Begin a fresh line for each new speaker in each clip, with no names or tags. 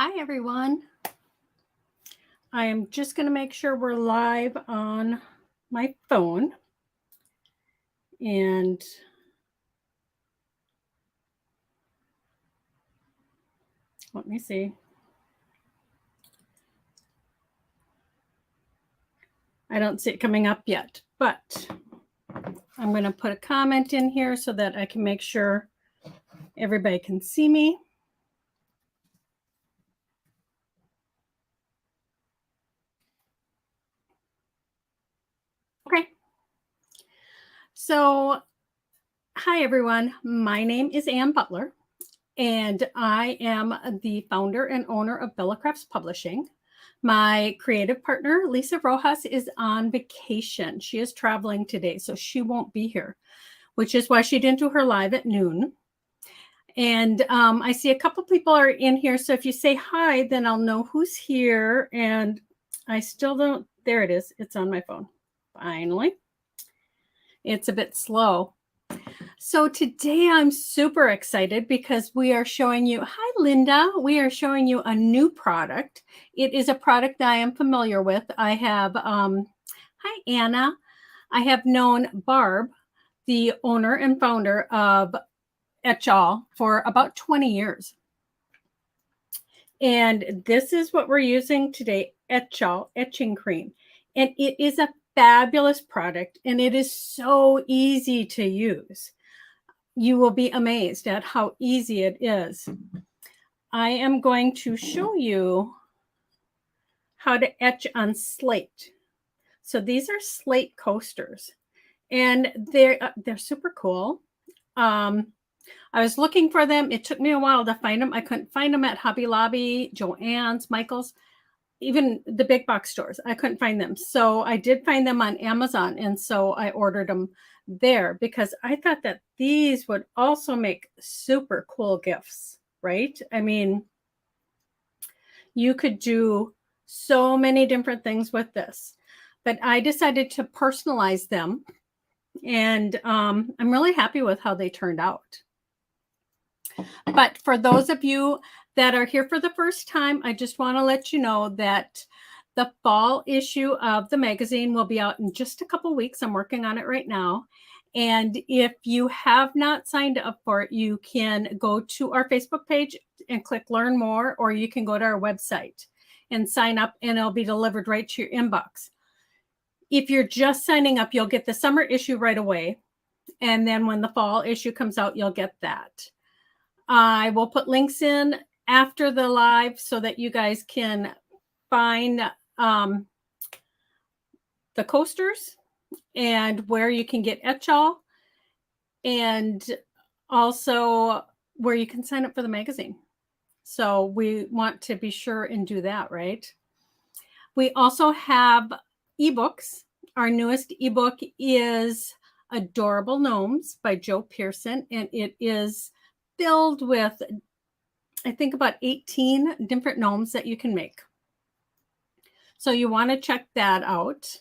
Hi, everyone. I am just going to make sure we're live on my phone. And let me see. I don't see it coming up yet, but I'm going to put a comment in here so that I can make sure everybody can see me. Okay. So, hi, everyone. My name is Ann Butler, and I am the founder and owner of Bella Crafts Publishing. My creative partner, Lisa Rojas, is on vacation. She is traveling today, so she won't be here, which is why she didn't do her live at noon. And I see a couple people are in here. So if you say hi, then I'll know who's here. And I still don't, there it is. It's on my phone. Finally. It's a bit slow. So today I'm super excited because we are showing you, hi Linda, we are showing you a new product. It is a product that I am familiar with. I have, hi Anna, I have known Barb, the owner and founder of Etchall, for about 20 years. And this is what we're using today, Etchall Etching Cream. And it is a fabulous product and it is so easy to use. You will be amazed at how easy it is. I am going to show you how to etch on slate. So these are slate coasters and they're super cool. I was looking for them. It took me a while to find them. I couldn't find them at Hobby Lobby, Joann's, Michael's, even the big box stores. I couldn't find them. So I did find them on Amazon. And so I ordered them there because I thought that these would also make super cool gifts, right? I mean, you could do so many different things with this, but I decided to personalize them. And I'm really happy with how they turned out. But for those of you that are here for the first time, I just want to let you know that the fall issue of the magazine will be out in just a couple weeks. I'm working on it right now. And if you have not signed up for it, you can go to our Facebook page and click learn more, or you can go to our website and sign up and it'll be delivered right to your inbox. If you're just signing up, you'll get the summer issue right away. And then when the fall issue comes out, you'll get that. I will put links in after the live so that you guys can find the coasters and where you can get Etchall, and also where you can sign up for the magazine. So we want to be sure and do that, right? We also have ebooks. Our newest ebook is Adorable Gnomes by Joe Pearson, and it is filled with, I think, about 18 different gnomes that you can make. So you want to check that out.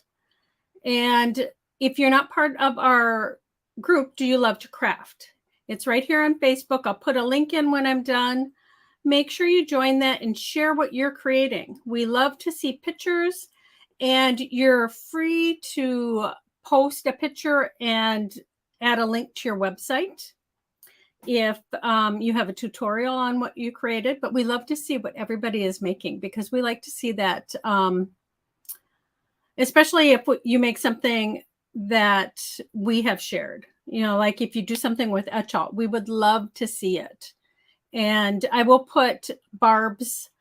And if you're not part of our group, Do You Love to Craft? It's right here on Facebook. I'll put a link in when I'm done. Make sure you join that and share what you're creating. We love to see pictures, and you're free to post a picture and add a link to your website if you have a tutorial on what you created. But we love to see what everybody is making because we like to see that, especially if you make something that we have shared. You know, like if you do something with Etchall, we would love to see it. And I will put Barb's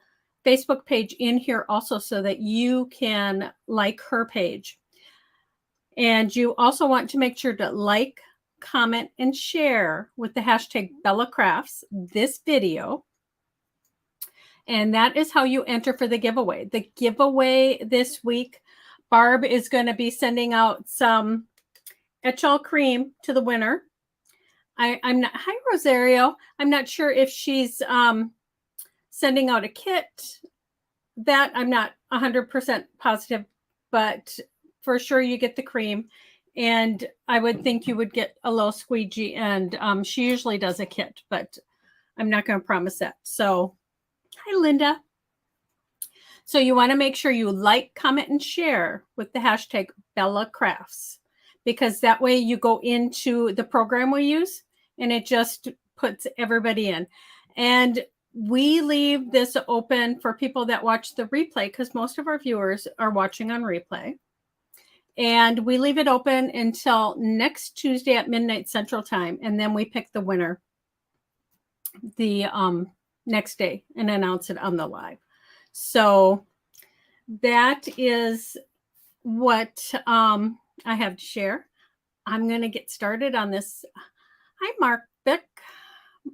Facebook page in here also so that you can like her page. And you also want to make sure to like, comment, and share with the hashtag BellaCrafts this video. And that is how you enter for the giveaway. The giveaway this week, Barb is going to be sending out some Etchall cream to the winner. I'm not, hi Rosario. I'm not sure if she's sending out a kit. That I'm not 100% positive, but for sure you get the cream. And I would think you would get a little squeegee, and she usually does a kit, but I'm not going to promise that. So, hi Linda. So you want to make sure you like, comment, and share with the hashtag Bella Crafts, because that way you go into the program we use and it just puts everybody in. And we leave this open for people that watch the replay, because most of our viewers are watching on replay. And we leave it open until next Tuesday at midnight Central Time. And then we pick the winner the next day and announce it on the live. So that is what I have to share. I'm going to get started on this. Hi,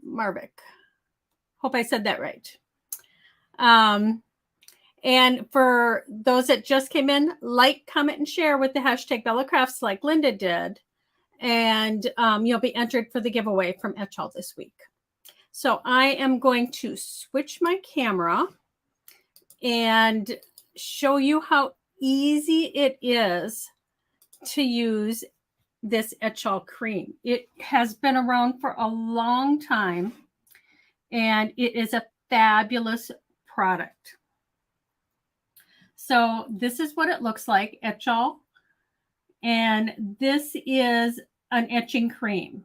Marvick. Hope I said that right. And for those that just came in, like, comment, and share with the hashtag Bella Crafts like Linda did. And you'll be entered for the giveaway from Etchall this week. So I am going to switch my camera and show you how easy it is to use this Etchall cream. It has been around for a long time, and it is a fabulous product. So this is what it looks like, Etchall. And this is an etching cream.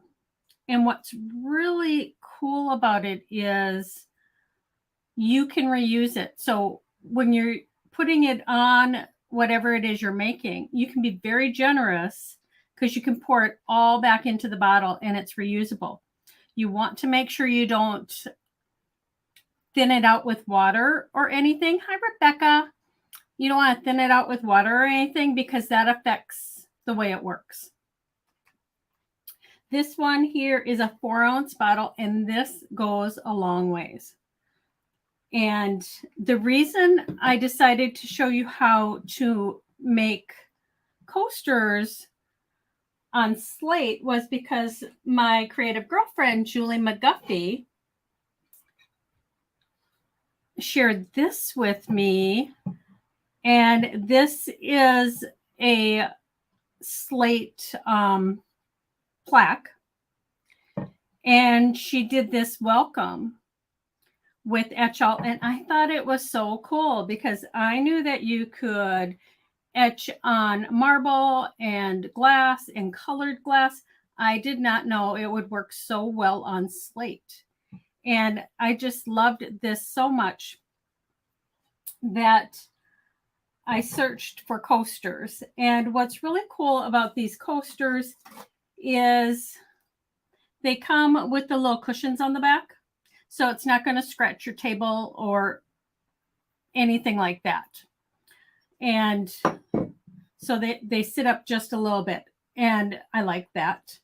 And what's really cool about it is you can reuse it. So when you're putting it on whatever it is you're making, you can be very generous because you can pour it all back into the bottle and it's reusable. You want to make sure you don't thin it out with water or anything. Hi, Rebecca. You don't want to thin it out with water or anything because that affects the way it works. This one here is a 4-ounce bottle, and this goes a long ways. And the reason I decided to show you how to make coasters on slate was because my creative girlfriend, Julie McGuffey, shared this with me. And this is a slate plaque. And she did this welcome with Etchall. And I thought it was so cool because I knew that you could etch on marble and glass and colored glass. I did not know it would work so well on slate. And I just loved this so much that I searched for coasters. And what's really cool about these coasters is they come with the little cushions on the back. So it's not going to scratch your table or anything like that. And so they sit up just a little bit. And I like that.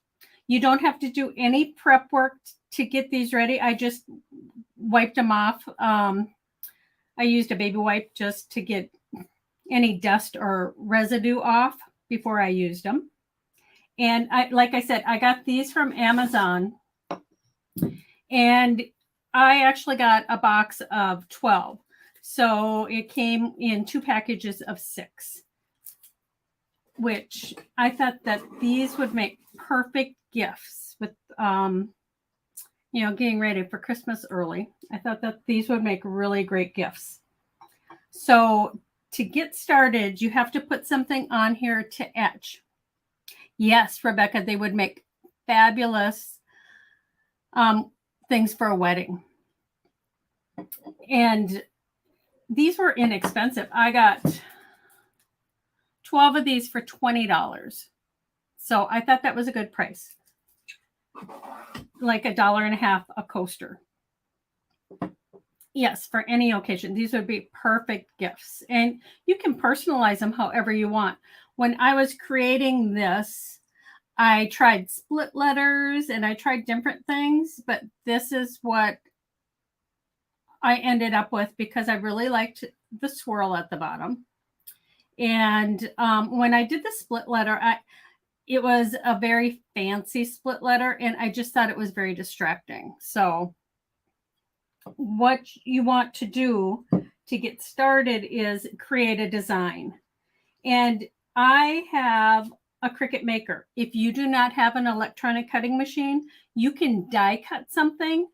You don't have to do any prep work to get these ready. I just wiped them off. I used a baby wipe just to get any dust or residue off before I used them. And like I said, I got these from Amazon. And I actually got a box of 12. So it came in 2 packages of 6, which I thought that these would make perfect gifts with, getting ready for Christmas early. I thought that these would make really great gifts. So to get started, you have to put something on here to etch. Yes, Rebecca, they would make fabulous things for a wedding. And these were inexpensive. I got 12 of these for $20. So I thought that was a good price. Like $1.50 a coaster. Yes, for any occasion. These would be perfect gifts. And you can personalize them however you want. When I was creating this, I tried split letters and I tried different things, but this is what I ended up with because I really liked the swirl at the bottom. And when I did the split letter, it was a very fancy split letter, and I just thought it was very distracting. So what you want to do to get started is create a design. And I have a Cricut Maker. If you do not have an electronic cutting machine, you can die cut something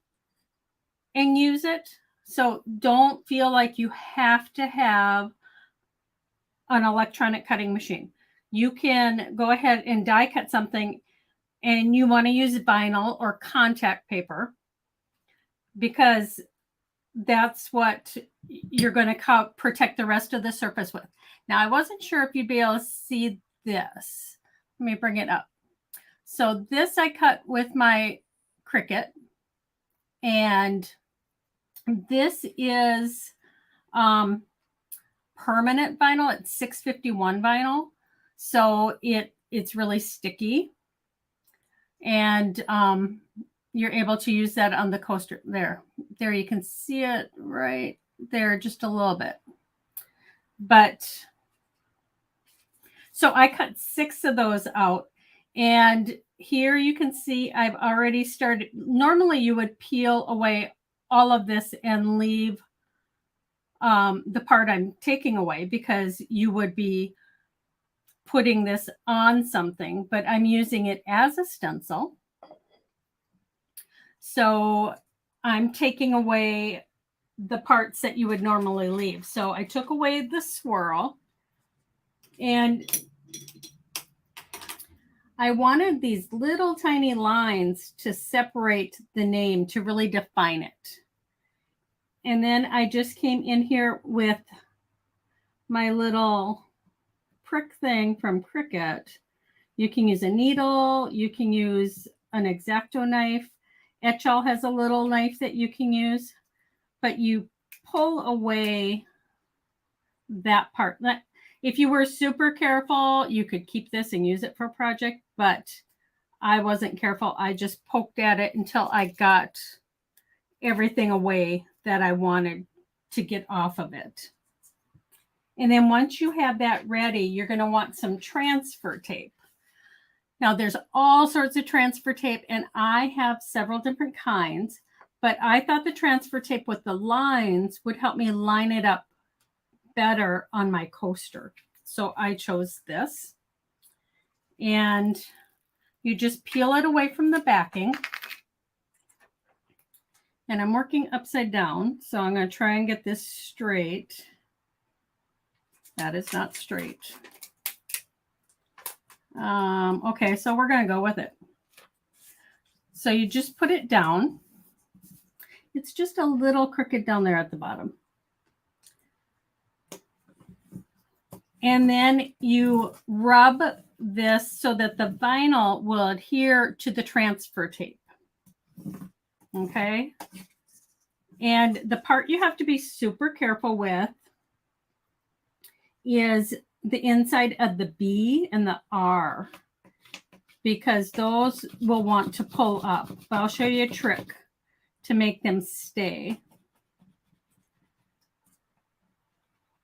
and use it. So don't feel like you have to have an electronic cutting machine. You can go ahead and die cut something, and you want to use vinyl or contact paper because that's what you're going to protect the rest of the surface with. Now, I wasn't sure if you'd be able to see this. Let me bring it up. So this I cut with my Cricut, and this is permanent vinyl. It's 651 vinyl, so it's really sticky, and you're able to use that on the coaster. There you can see it right there, just a little bit. But so I cut 6 of those out, and here you can see I've already started. Normally you would peel away all of this and leave the part I'm taking away because you would be putting this on something, but I'm using it as a stencil. So I'm taking away the parts that you would normally leave. So I took away the swirl, and I wanted these little tiny lines to separate the name, to really define it. And then I just came in here with my little prick thing from Cricut. You can use a needle, you can use an X-Acto knife. Etchall has a little knife that you can use, but you pull away that part. If you were super careful, you could keep this and use it for a project, but I wasn't careful. I just poked at it until I got everything away that I wanted to get off of it. And then once you have that ready, you're going to want some transfer tape. Now there's all sorts of transfer tape, and I have several different kinds, but I thought the transfer tape with the lines would help me line it up better on my coaster. So I chose this, and you just peel it away from the backing. And I'm working upside down, so I'm going to try and get this straight. That is not straight. Okay, so we're going to go with it. So you just put it down. It's just a little crooked down there at the bottom. And then you rub this so that the vinyl will adhere to the transfer tape. Okay. And the part you have to be super careful with is the inside of the B and the R, because those will want to pull up. But I'll show you a trick to make them stay.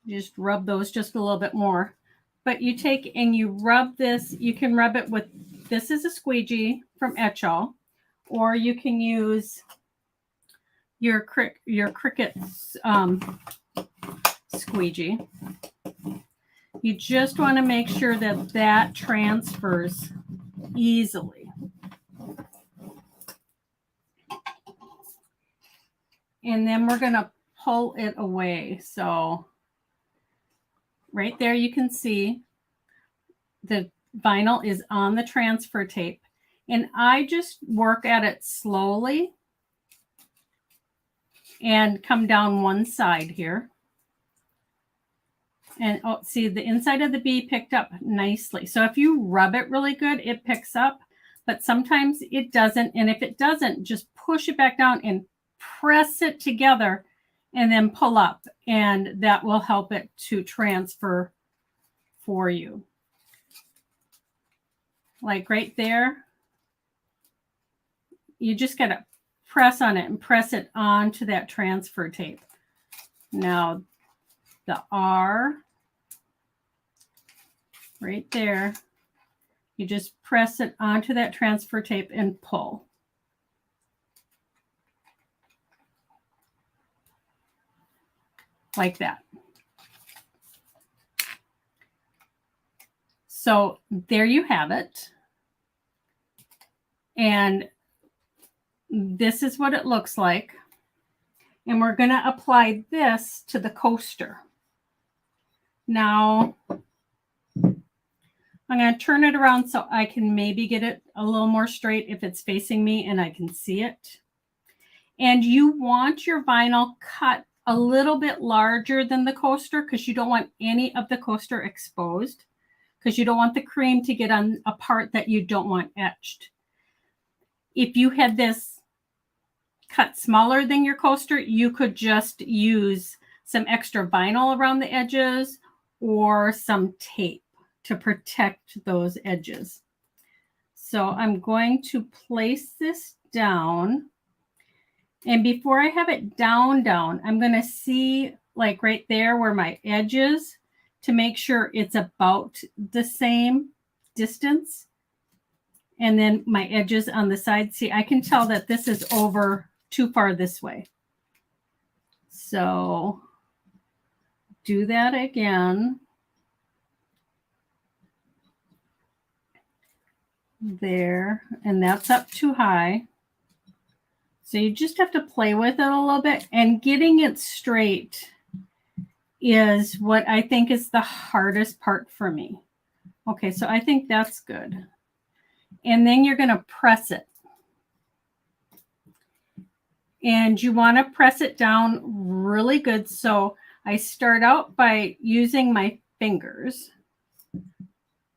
Just rub those just a little bit more. But you take and you rub this. You can rub it with, this is a squeegee from Etchall, or you can use your Cricut squeegee. You just want to make sure that that transfers easily. And then we're going to pull it away. So right there you can see the vinyl is on the transfer tape. And I just work at it slowly and come down one side here. And oh, see, the inside of the bee picked up nicely. So if you rub it really good, it picks up, but sometimes it doesn't. And if it doesn't, just push it back down and press it together and then pull up. And that will help it to transfer for you. Like right there, you just got to press on it and press it onto that transfer tape. Now the R right there, you just press it onto that transfer tape and pull. Like that. So there you have it. And this is what it looks like. And we're going to apply this to the coaster. Now, I'm going to turn it around so I can maybe get it a little more straight if it's facing me and I can see it. And you want your vinyl cut a little bit larger than the coaster because you don't want any of the coaster exposed, because you don't want the cream to get on a part that you don't want etched. If you had this cut smaller than your coaster, you could just use some extra vinyl around the edges or some tape to protect those edges. So I'm going to place this down. And before I have it down, I'm going to see like right there where my edge is to make sure it's about the same distance. And then my edges on the side. See, I can tell that this is over too far this way. So do that again. There, and that's up too high. So you just have to play with it a little bit, and getting it straight is what I think is the hardest part for me. Okay, so I think that's good. And then you're going to press it. And you want to press it down really good. So I start out by using my fingers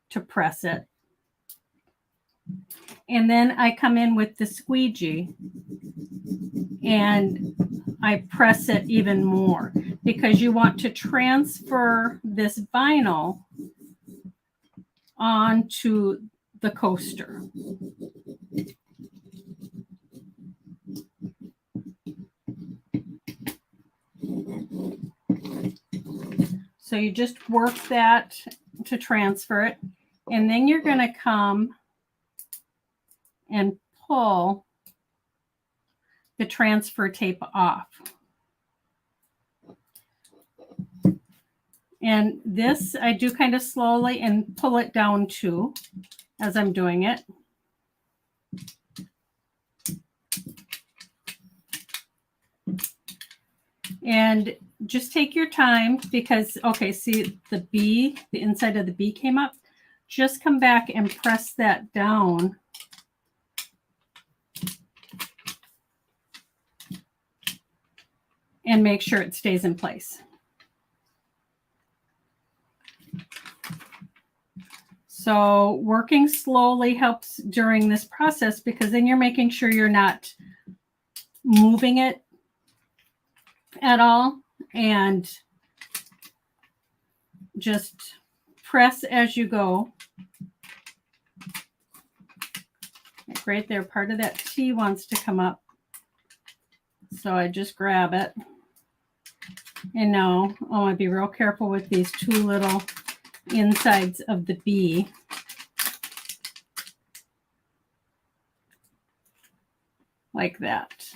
to press it. And then I come in with the squeegee and I press it even more because you want to transfer this vinyl onto the coaster. So you just work that to transfer it, and then you're going to come and pull the transfer tape off. And this I do kind of slowly and pull it down too as I'm doing it. And just take your time because, okay, see the B, the inside of the B came up. Just come back and press that down. And make sure it stays in place. So working slowly helps during this process because then you're making sure you're not moving it at all, and just press as you go. Like right there, part of that T wants to come up. So I just grab it. And now I want to be real careful with these two little insides of the B. Like that.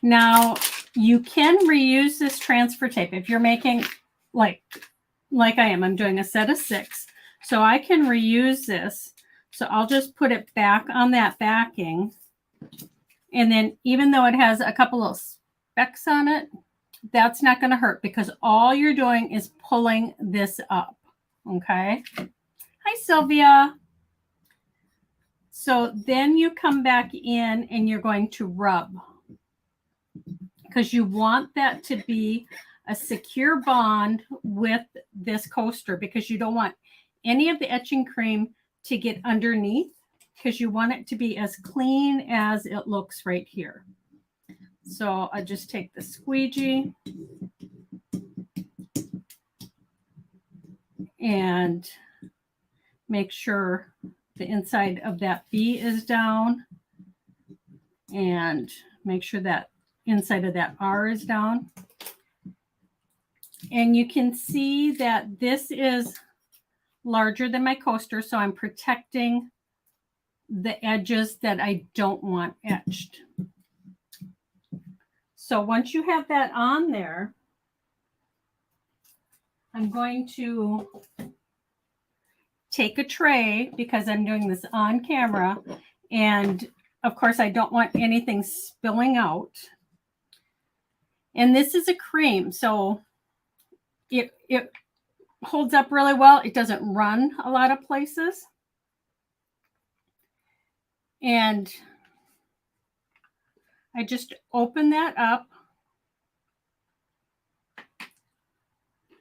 Now, you can reuse this transfer tape if you're making like I am. I'm doing a set of 6. So I can reuse this. So I'll just put it back on that backing. And then even though it has a couple of specks on it, that's not going to hurt because all you're doing is pulling this up. Okay. Hi, Sylvia. So then you come back in and you're going to rub because you want that to be a secure bond with this coaster because you don't want any of the etching cream to get underneath because you want it to be as clean as it looks right here. So I just take the squeegee and make sure the inside of that B is down and make sure that inside of that R is down. And you can see that this is larger than my coaster, so I'm protecting the edges that I don't want etched. So once you have that on there, I'm going to take a tray because I'm doing this on camera. And of course, I don't want anything spilling out. And this is a cream, so it holds up really well. It doesn't run a lot of places. And I just open that up.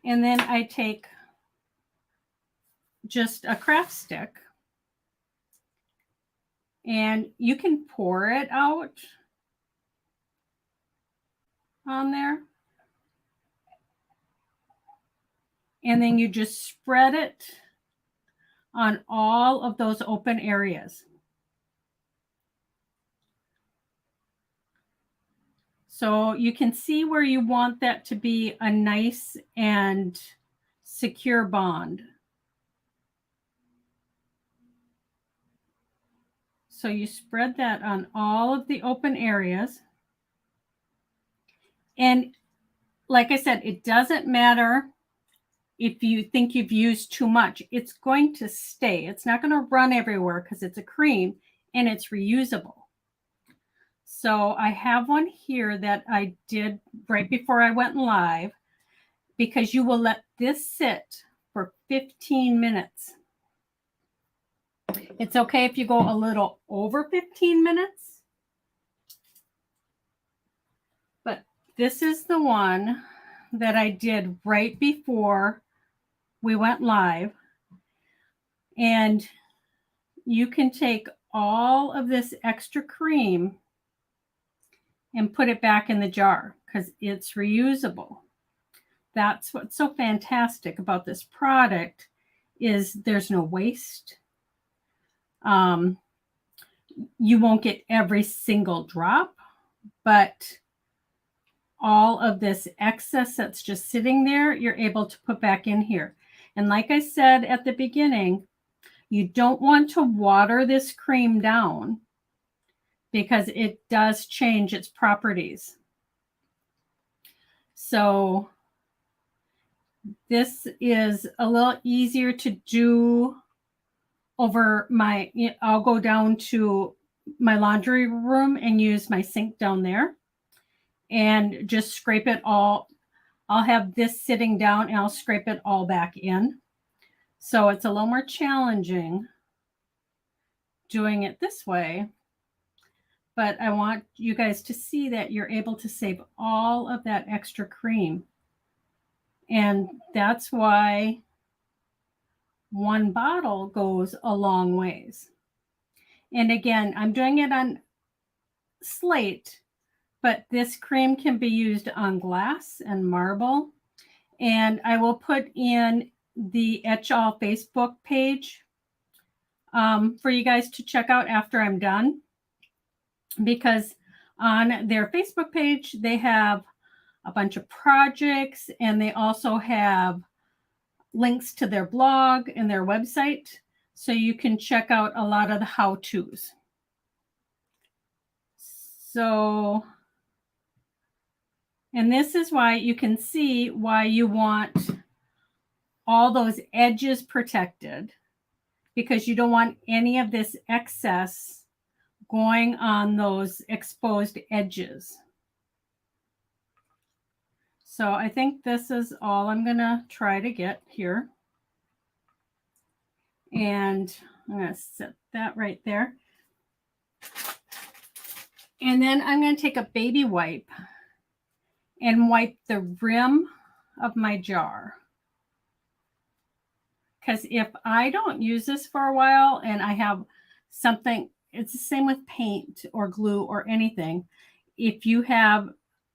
And then I take just a craft stick. And you can pour it out on there. And then you just spread it on all of those open areas. So you can see where you want that to be a nice and secure bond. So you spread that on all of the open areas. And like I said, it doesn't matter if you think you've used too much. It's going to stay. It's not going to run everywhere because it's a cream and it's reusable. So I have one here that I did right before I went live, because you will let this sit for 15 minutes. It's okay if you go a little over 15 minutes. But this is the one that I did right before we went live. And you can take all of this extra cream and put it back in the jar because it's reusable. That's what's so fantastic about this product, is there's no waste. You won't get every single drop, but all of this excess that's just sitting there, you're able to put back in here. And like I said at the beginning, you don't want to water this cream down because it does change its properties. So this is a little easier to do over my, I'll go down to my laundry room and use my sink down there and just scrape it all. I'll have this sitting down and I'll scrape it all back in. So it's a little more challenging doing it this way. But I want you guys to see that you're able to save all of that extra cream. And that's why one bottle goes a long ways. And again, I'm doing it on slate, but this cream can be used on glass and marble. And I will put in the Etchall Facebook page for you guys to check out after I'm done, because on their Facebook page, they have a bunch of projects, and they also have links to their blog and their website, so you can check out a lot of the how-tos. So, and this is why you can see why you want all those edges protected, because you don't want any of this excess going on those exposed edges. So I think this is all I'm going to try to get here. And I'm going to set that right there. And then I'm going to take a baby wipe and wipe the rim of my jar. Because if I don't use this for a while and I have something, it's the same with paint or glue or anything. If you have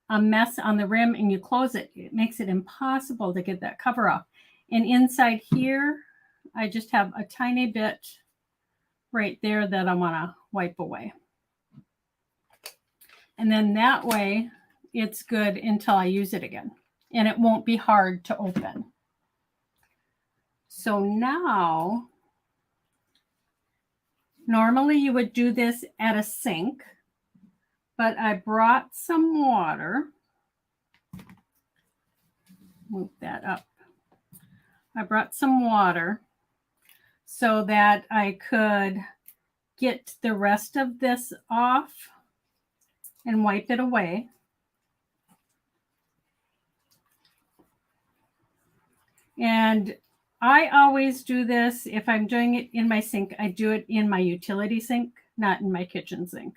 a mess on the rim and you close it, it makes it impossible to get that cover off. And inside here, I just have a tiny bit right there that I want to wipe away. And then that way it's good until I use it again, and it won't be hard to open. So now, normally you would do this at a sink, but I brought some water. Move that up. I brought some water so that I could get the rest of this off and wipe it away. And I always do this. If I'm doing it in my sink, I do it in my utility sink, not in my kitchen sink.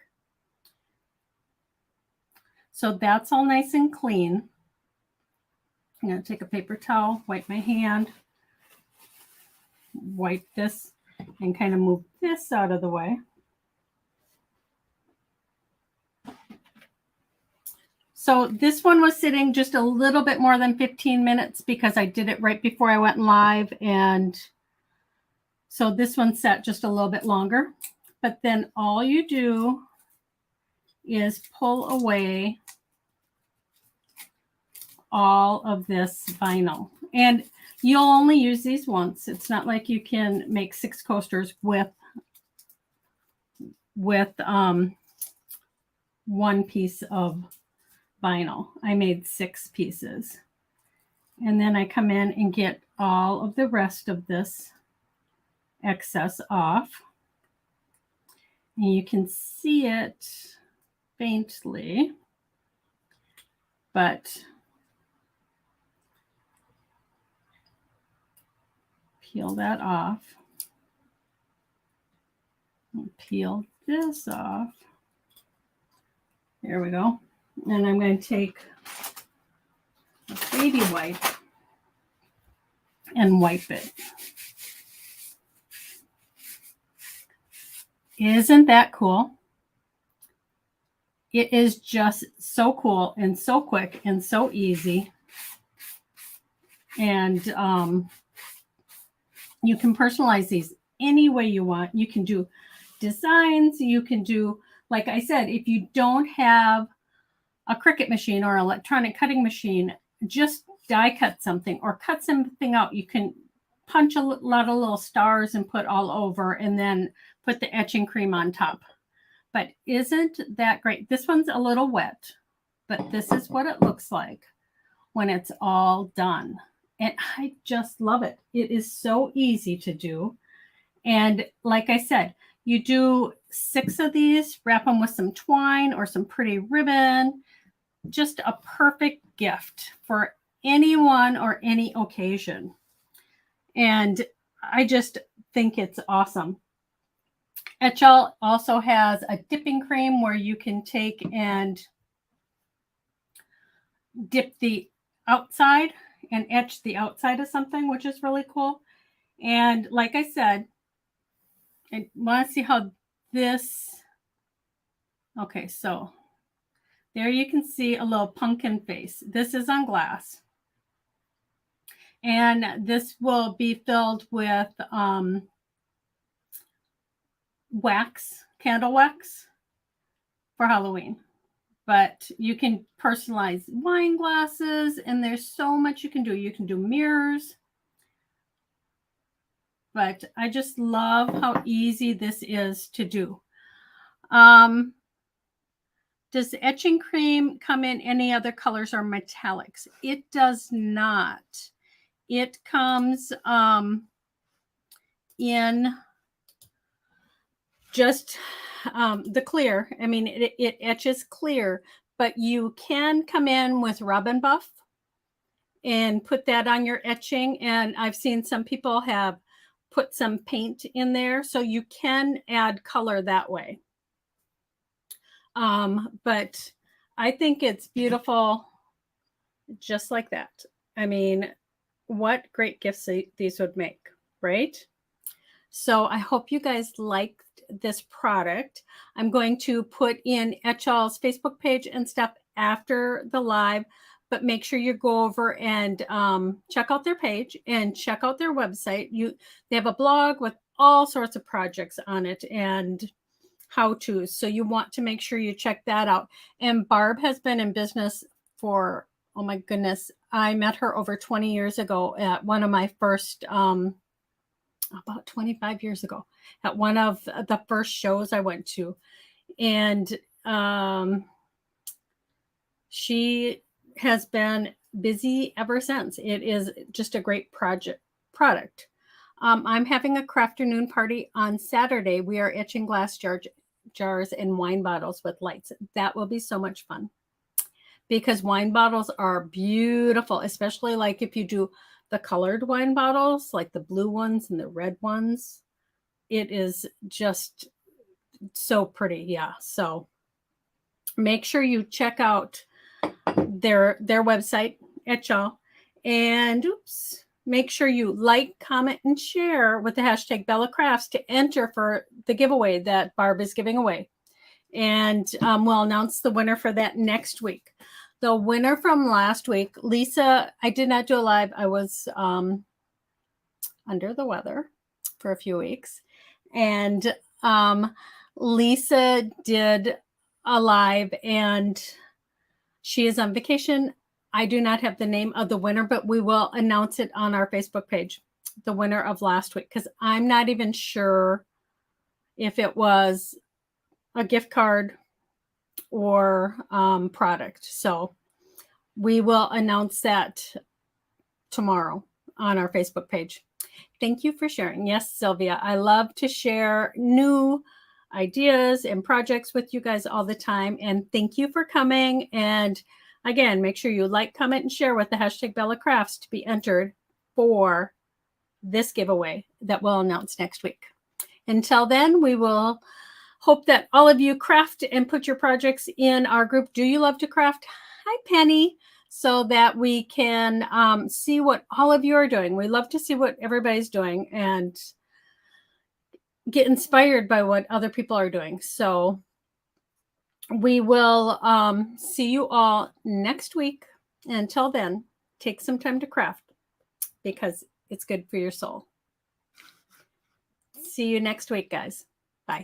So that's all nice and clean. I'm going to take a paper towel, wipe my hand, wipe this, and kind of move this out of the way. So this one was sitting just a little bit more than 15 minutes because I did it right before I went live. And so this one sat just a little bit longer. But then all you do is pull away all of this vinyl. And you'll only use these once. It's not like you can make 6 coasters with one piece of vinyl. I made 6 pieces. And then I come in and get all of the rest of this excess off. And you can see it faintly, but peel that off. And peel this off. There we go. And I'm going to take a baby wipe and wipe it. Isn't that cool? It is just so cool and so quick and so easy. And you can personalize these any way you want. You can do designs. You can do, like I said, if you don't have a Cricut machine or electronic cutting machine, just die cut something or cut something out. You can punch a lot of little stars and put all over and then put the etching cream on top. But isn't that great? This one's a little wet, but this is what it looks like when it's all done. And I just love it. It is so easy to do. And like I said, you do 6 of these, wrap them with some twine or some pretty ribbon. Just a perfect gift for anyone or any occasion. And I just think it's awesome. Etchall also has a dipping cream where you can take and dip the outside and etch the outside of something, which is really cool. And like I said, I want to see how this, okay, so there you can see a little pumpkin face. This is on glass. And this will be filled with wax, candle wax for Halloween. But you can personalize wine glasses, and there's so much you can do. You can do mirrors. But I just love how easy this is to do. Does the etching cream come in any other colors or metallics? It does not. It comes in just the clear. I mean, it etches clear, but you can come in with Robin Buff and put that on your etching. And I've seen some people have put some paint in there, so you can add color that way. But I think it's beautiful just like that. I mean, what great gifts these would make, right? So I hope you guys liked this product. I'm going to put in Etchall's Facebook page and stuff after the live, but make sure you go over and check out their page and check out their website. They have a blog with all sorts of projects on it and how-tos. So you want to make sure you check that out. And Barb has been in business for, oh my goodness, I met her over 20 years ago at one of my first, about 25 years ago, at one of the first shows I went to. And she has been busy ever since. It is just a great product. I'm having a crafternoon party on Saturday. We are etching glass jars and wine bottles with lights. That will be so much fun because wine bottles are beautiful, especially like if you do the colored wine bottles, like the blue ones and the red ones. It is just so pretty. Yeah. So make sure you check out their website, Etchall, and make sure you like, comment, and share with the hashtag Bella Crafts to enter for the giveaway that Barb is giving away. And we'll announce the winner for that next week. The winner from last week, Lisa, I did not do a live. I was under the weather for a few weeks. And Lisa did a live, and she is on vacation. I do not have the name of the winner, but we will announce it on our Facebook page, the winner of last week, because I'm not even sure if it was a gift card or product. So we will announce that tomorrow on our Facebook page. Thank you for sharing. Yes, Sylvia, I love to share new ideas and projects with you guys all the time. And thank you for coming. And again, make sure you like, comment, and share with the hashtag Bella Crafts to be entered for this giveaway that we'll announce next week. Until then, we will hope that all of you craft and put your projects in our group. Do you love to craft? Hi, Penny. So that we can see what all of you are doing. We love to see what everybody's doing and get inspired by what other people are doing. So we will see you all next week. Until then, take some time to craft because it's good for your soul. See you next week, guys.